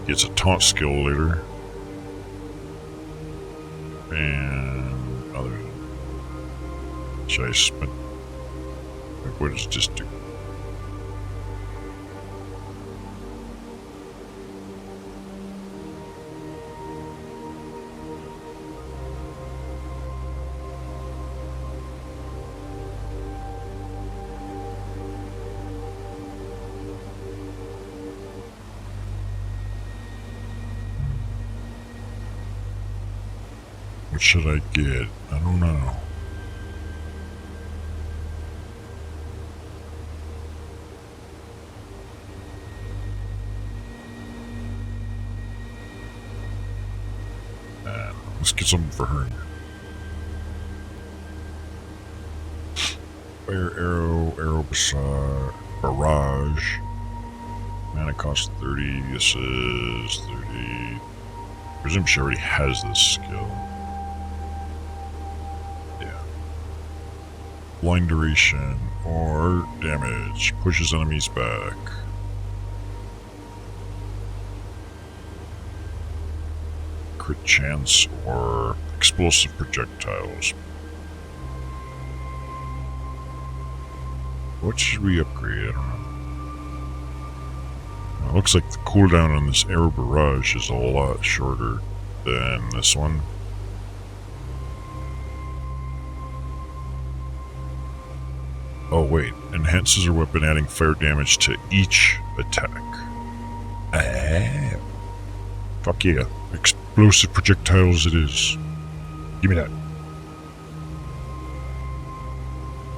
Gets a taunt skill later. And other should I spend, like, what does this do? What should I get? I don't know. Let's get something for her. Fire arrow barrage. Mana cost 30. This is 30. I presume she already has this skill. Blind duration or damage. Pushes enemies back. Crit chance or explosive projectiles. What should we upgrade? I don't know. It looks like the cooldown on this arrow barrage is a lot shorter than this one. Oh wait, enhances her weapon, adding fire damage to each attack. Fuck yeah. Explosive projectiles it is. Give me that.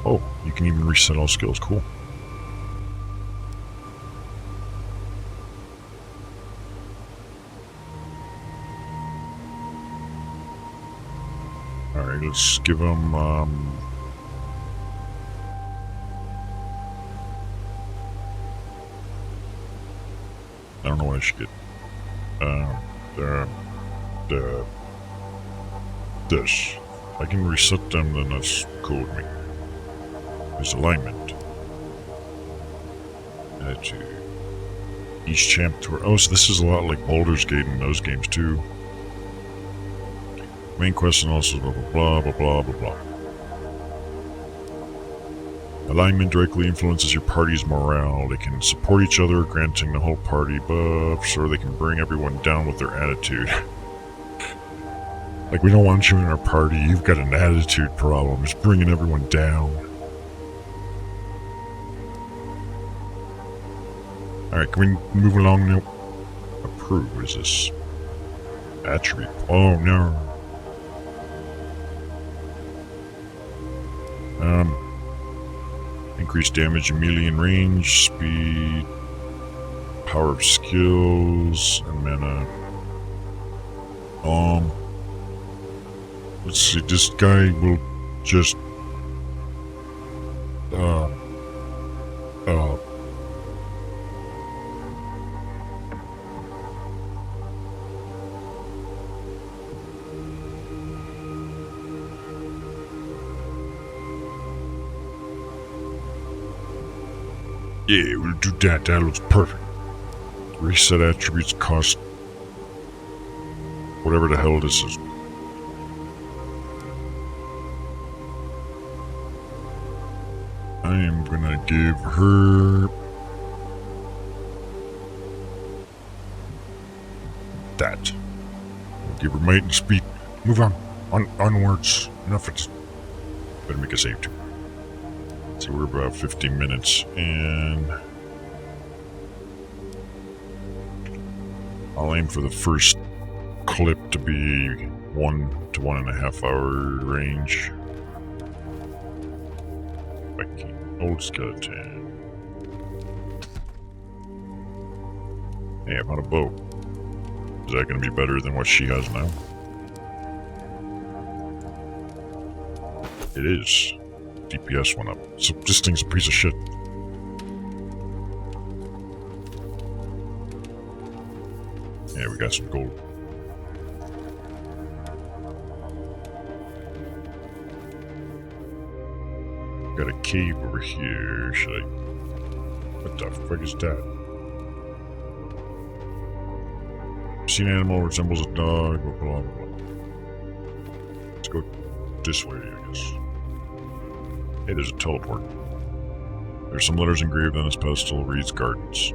Oh, you can even reset all skills. Cool. Alright, let's give them, I don't know what I should get. This. I can reset them, then that's cool with me. There's alignment. Attitude. Each champ tour. Oh, so this is a lot like Baldur's Gate in those games too. Main quest and also blah blah blah blah blah blah. Alignment directly influences your party's morale. They can support each other, granting the whole party buffs, or they can bring everyone down with their attitude. Like, we don't want you in our party, you've got an attitude problem. It's bringing everyone down. Alright, can we move along now? Approve, what is this? Attribute. Oh, no. Increased damage, melee and range, speed, power of skills, and mana. Let's see, this guy will just, yeah, we'll do that. That looks perfect. Reset attributes cost whatever the hell this is. I am gonna give her that. We'll give her might and speed. Move on. Onwards. Enough of this. Better make a save too. So we're about 15 minutes, and I'll aim for the first clip to be 1 to 1.5 hour range. Becky. Old skeleton. Hey, I found a bow. Is that going to be better than what she has now? It is. DPS went up. So this thing's a piece of shit. Yeah, we got some gold. Got a cave over here. Should I... What the fuck is that? Seen an animal resembles a dog, blah, blah, blah. Let's go this way, I guess. Hey, there's a teleport. There's some letters engraved on this pedestal. Reads gardens.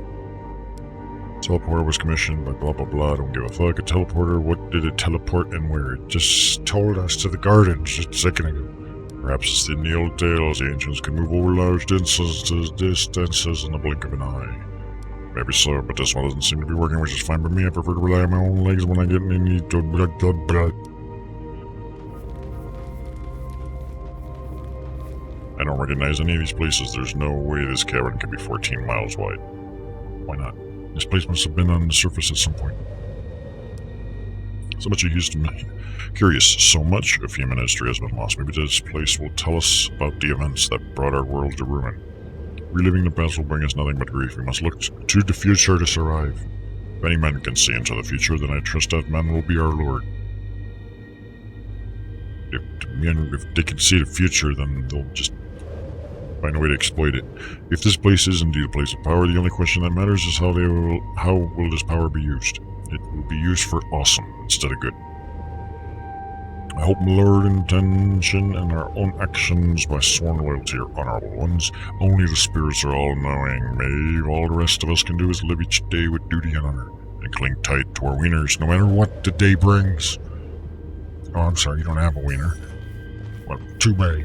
Teleporter was commissioned by blah blah blah. Don't give a fuck. A teleporter. What did it teleport and where? It just told us to the gardens just a second ago. Perhaps it's in the old tales. The ancients could move over large distances in the blink of an eye. Maybe so, but this one doesn't seem to be working, which is fine by me. I prefer to rely on my own legs when I get any blood. I don't recognize any of these places. There's no way this cavern can be 14 miles wide. Why not? This place must have been on the surface at some point. So much used to me. Curious, so much of human history has been lost. Maybe this place will tell us about the events that brought our world to ruin. Reliving the past will bring us nothing but grief. We must look to the future to survive. If any man can see into the future, then I trust that man will be our Lord. If they can see the future, then they'll just find a way to exploit it. If this place is indeed a place of power, the only question that matters is how will this power be used? It will be used for awesome instead of good. I hope Lord intention and our own actions by sworn loyalty are honorable ones. Only the spirits are all-knowing. May all the rest of us can do is live each day with duty and honor, and cling tight to our wieners, no matter what the day brings. Oh, I'm sorry, you don't have a wiener. Well, too bad.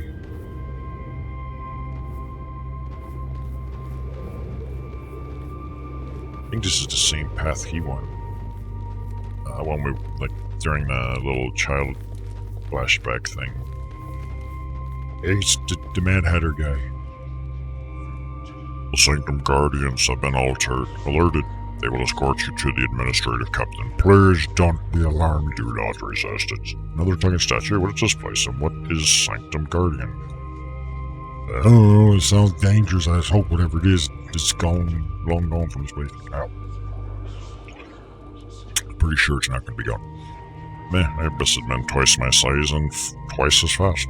I think this is the same path he went. When we, during the little child flashback thing. Hey, it's the Mad Hatter guy. The Sanctum Guardians have been alerted. They will escort you to the administrative captain. Please don't be alarmed, do not resist. It's another talking statue. What is this place, and what is Sanctum Guardian? Oh, it sounds dangerous. I hope whatever it is, it's long gone from this place. Ow. Pretty sure it's not going to be gone. Meh, I have bested men twice my size and twice as fast.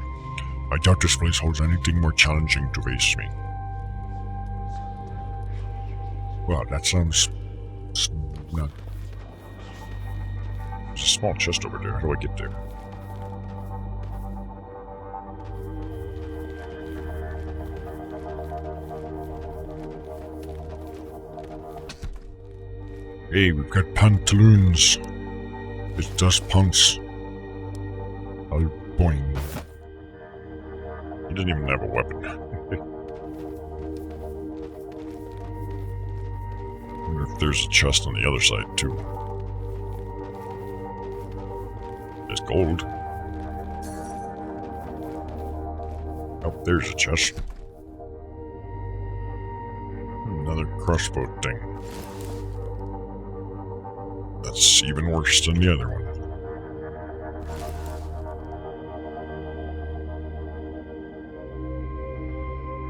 I doubt this place holds anything more challenging to face me. Well, that sounds... not... There's a small chest over there. How do I get there? Hey, we've got pantaloons. It's just pants. Oh, boing. He doesn't even have a weapon. I wonder if there's a chest on the other side, too. There's gold. Oh, there's a chest. Another crossbow thing. That's even worse than the other one.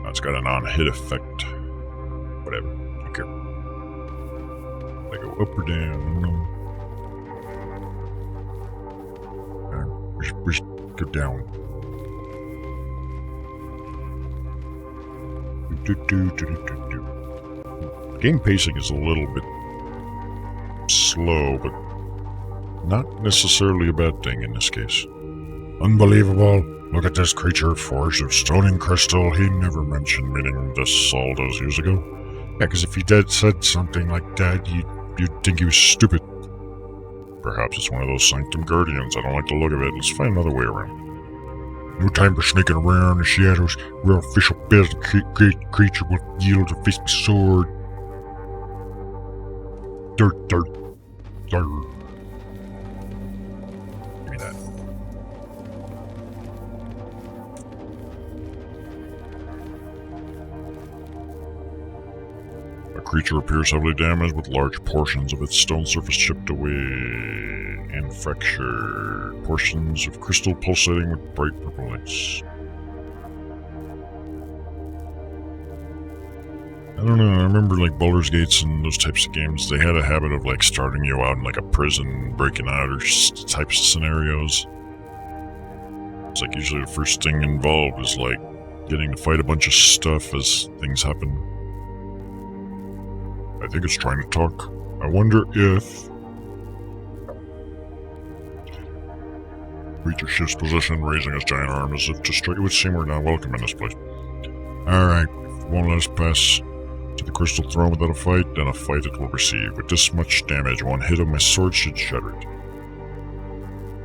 That's got an on-hit effect. Whatever. Don't care. They go up or down. We should go down. Game pacing is a little bit slow, but not necessarily a bad thing in this case. Unbelievable. Look at this creature forged of stone and crystal. He never mentioned meeting this all those years ago. Yeah, because if he said something like that, you'd think he was stupid. Perhaps it's one of those Sanctum Guardians. I don't like the look of it. Let's find another way around. No time for sneaking around in the shadows. Real official business creature will yield to face my sword. Dirt. Give me that. creature appears heavily damaged with large portions of its stone surface chipped away and fractured. Portions of crystal pulsating with bright purple lights. I don't know, I remember like Baldur's Gates and those types of games, they had a habit of like starting you out in like a prison, breaking out or types of scenarios. It's like usually the first thing involved is like getting to fight a bunch of stuff as things happen. I think it's trying to talk. I wonder if... Creature shifts position, raising its giant arm as if to strike. It would seem we're not welcome in this place. Alright, if it won't let us pass to the crystal throne without a fight, then a fight it will receive. With this much damage, one hit of my sword should shatter it.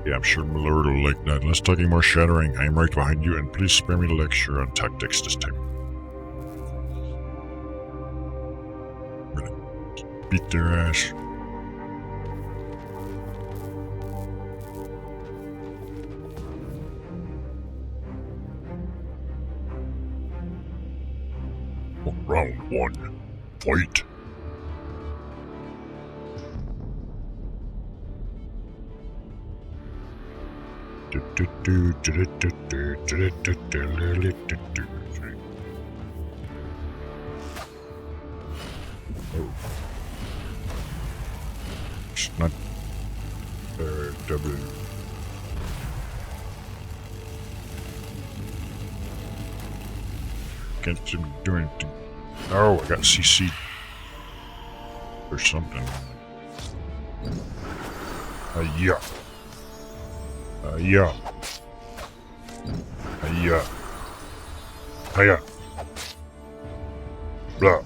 Yeah, I'm sure my lord will like that. Less talking, more shattering. I am right behind you, and please spare me the lecture on tactics this time. I'm gonna beat their ass. Round 1. Fight. Oh. It's not double. Can't seem to do anything. Oh, I got CC'd. Or something. Yeah. Yeah. Yeah. Hiya. Blah.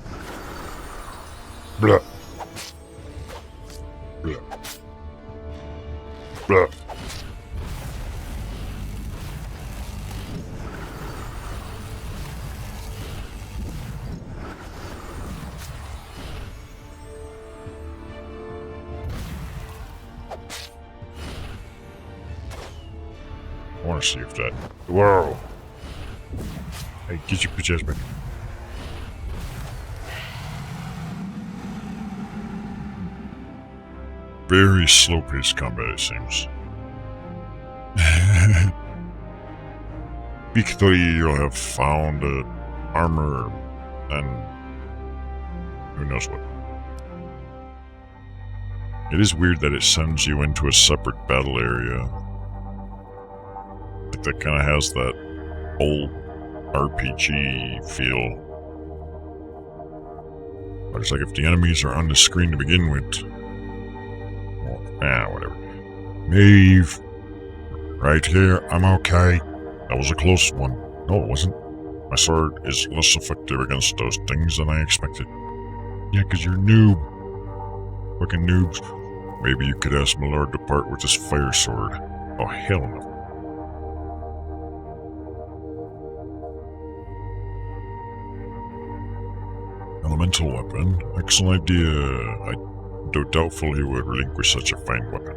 Blah. Blah. Blah. I want to see if that... Whoa! Hey, get your bitch ass back. Very slow-paced combat, it seems. Victory, you'll have found armor and who knows what. It is weird that it sends you into a separate battle area. That kind of has that old RPG feel. But it's like if the enemies are on the screen to begin with. Well, whatever. Maeve. Right here, I'm okay. That was a close one. No, it wasn't. My sword is less effective against those things than I expected. Yeah, because you're a noob. Fucking noobs. Maybe you could ask my lord to part with his fire sword. Oh, hell no. Elemental weapon. Excellent idea. Though doubtful he would relinquish such a fine weapon.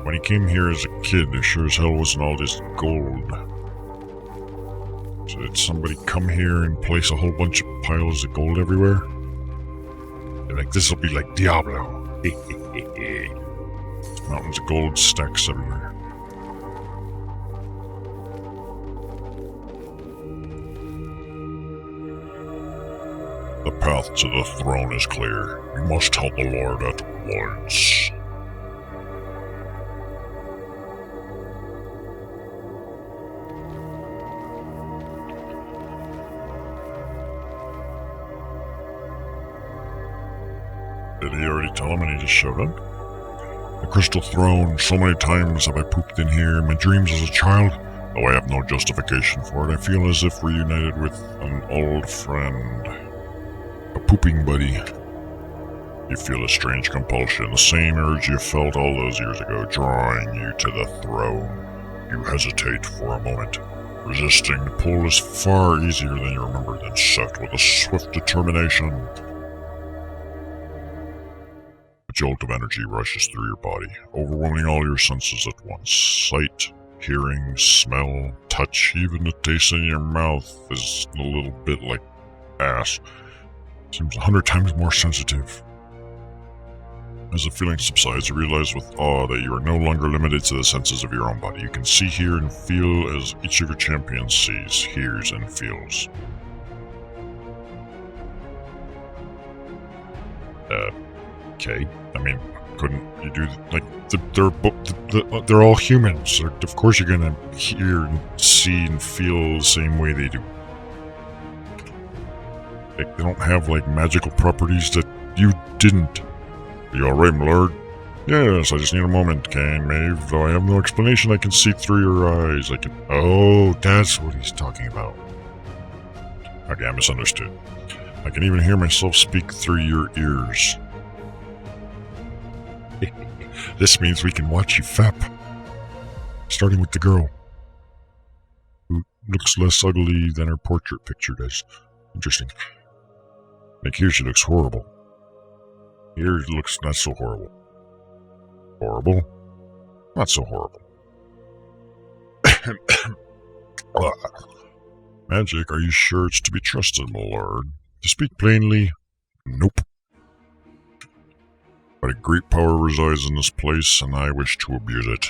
When he came here as a kid, there sure as hell wasn't all this gold. So did somebody come here and place a whole bunch of piles of gold everywhere? They're like, this'll be like Diablo. Mountains of gold, stacks everywhere. The path to the throne is clear. We must help the Lord at once. Did he already tell him and he just showed up? The crystal throne, so many times have I pooped in here in my dreams as a child. Though I have no justification for it, I feel as if reunited with an old friend. A pooping buddy. You feel a strange compulsion, the same urge you felt all those years ago, drawing you to the throne. You hesitate for a moment. Resisting the pull is far easier than you remember, then set with a swift determination. jolt of energy rushes through your body, overwhelming all your senses at once. Sight, hearing, smell, touch, even the taste in your mouth is a little bit like ass. Seems 100 times more sensitive. As the feeling subsides, you realize with awe that you are no longer limited to the senses of your own body. You can see, hear, and feel as each of your champions sees, hears, and feels. Okay. I mean, couldn't you do they're all humans. Of course you're gonna hear and see and feel the same way they do. They don't have like magical properties that you didn't. Are you alright, my lord? Yes, I just need a moment, Kane, Maeve. Though I have no explanation, I can see through your eyes. I can... Oh, that's what he's talking about. Okay, I misunderstood. I can even hear myself speak through your ears. This means we can watch you fap. Starting with the girl, who looks less ugly than her portrait picture does. Interesting. Like here she looks horrible. Here it looks not so horrible. Horrible? Not so horrible. Magic, are you sure it's to be trusted, my lord? To speak plainly, nope. But a great power resides in this place, and I wish to abuse it.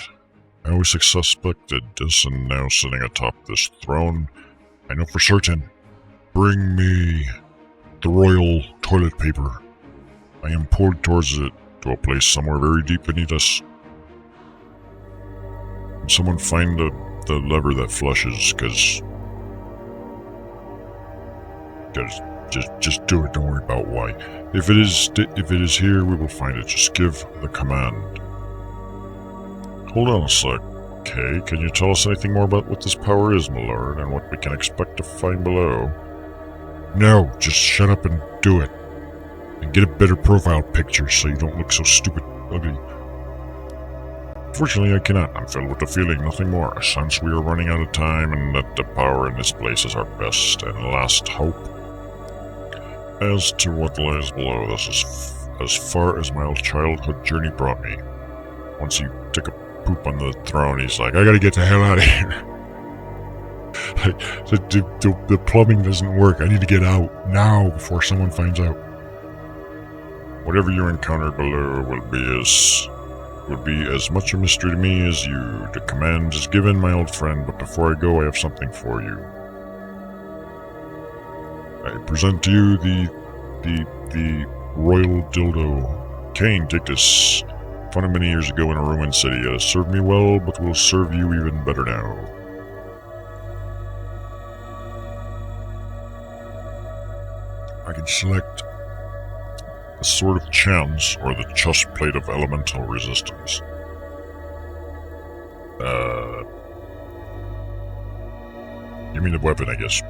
I always suspected this, and now sitting atop this throne, I know for certain. Bring me the royal toilet paper. I am pulled towards it, to a place somewhere very deep beneath us. Can someone find the lever that flushes, cause just do it, don't worry about why. If it is here, we will find it. Just give the command. Hold on a sec. Okay, can you tell us anything more about what this power is, my lord, and what we can expect to find below? No, just shut up and do it. And get a better profile picture so you don't look so stupid ugly. Fortunately, I cannot. I'm filled with the feeling, nothing more. A sense we are running out of time and that the power in this place is our best and last hope. As to what lies below, this is as far as my old childhood journey brought me. Once he took a poop on the throne, he's like, I gotta get the hell out of here. The plumbing doesn't work. I need to get out now before someone finds out. Whatever you encounter below will be as much a mystery to me as you. The command is given, my old friend, but before I go, I have something for you. I present to you the royal dildo. Kane, take this. Found it many years ago in a ruined city. It has served me well, but will serve you even better now. I can select the Sword of Chance or the chest plate of elemental resistance. Give me the weapon, I guess.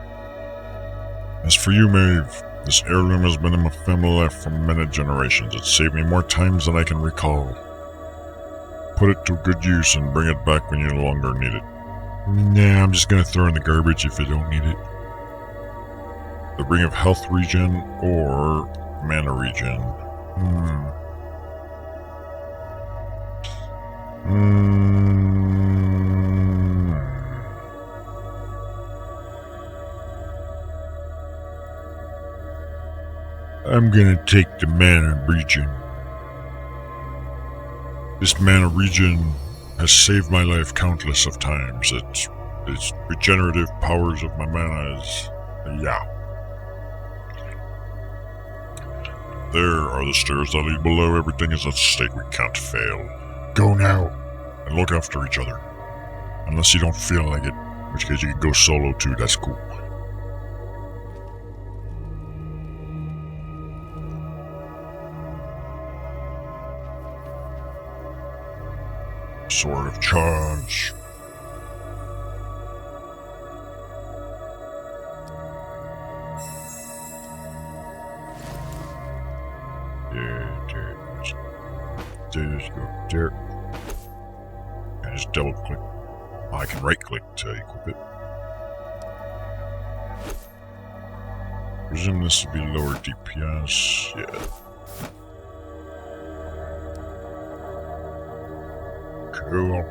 As for you, Maeve, this heirloom has been in my family life for many generations. It saved me more times than I can recall. Put it to good use and bring it back when you no longer need it. Nah, I'm just gonna throw it in the garbage if I don't need it. The Ring of Health regen or Mana regen. I'm gonna take the Mana regen. This Mana regen has saved my life countless of times. Its regenerative powers of my mana is... yeah. There are the stairs that lead below. Everything is at stake. We can't fail. Go now, and look after each other. Unless you don't feel like it, in which case you can go solo too, that's cool. Sword of Charge. There. I just double click. Oh, I can right click to equip it. Presume this would be lower DPS. Yeah. cool.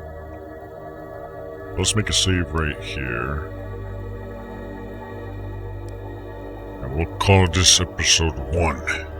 Let's make a save right here. And we'll call this episode 1.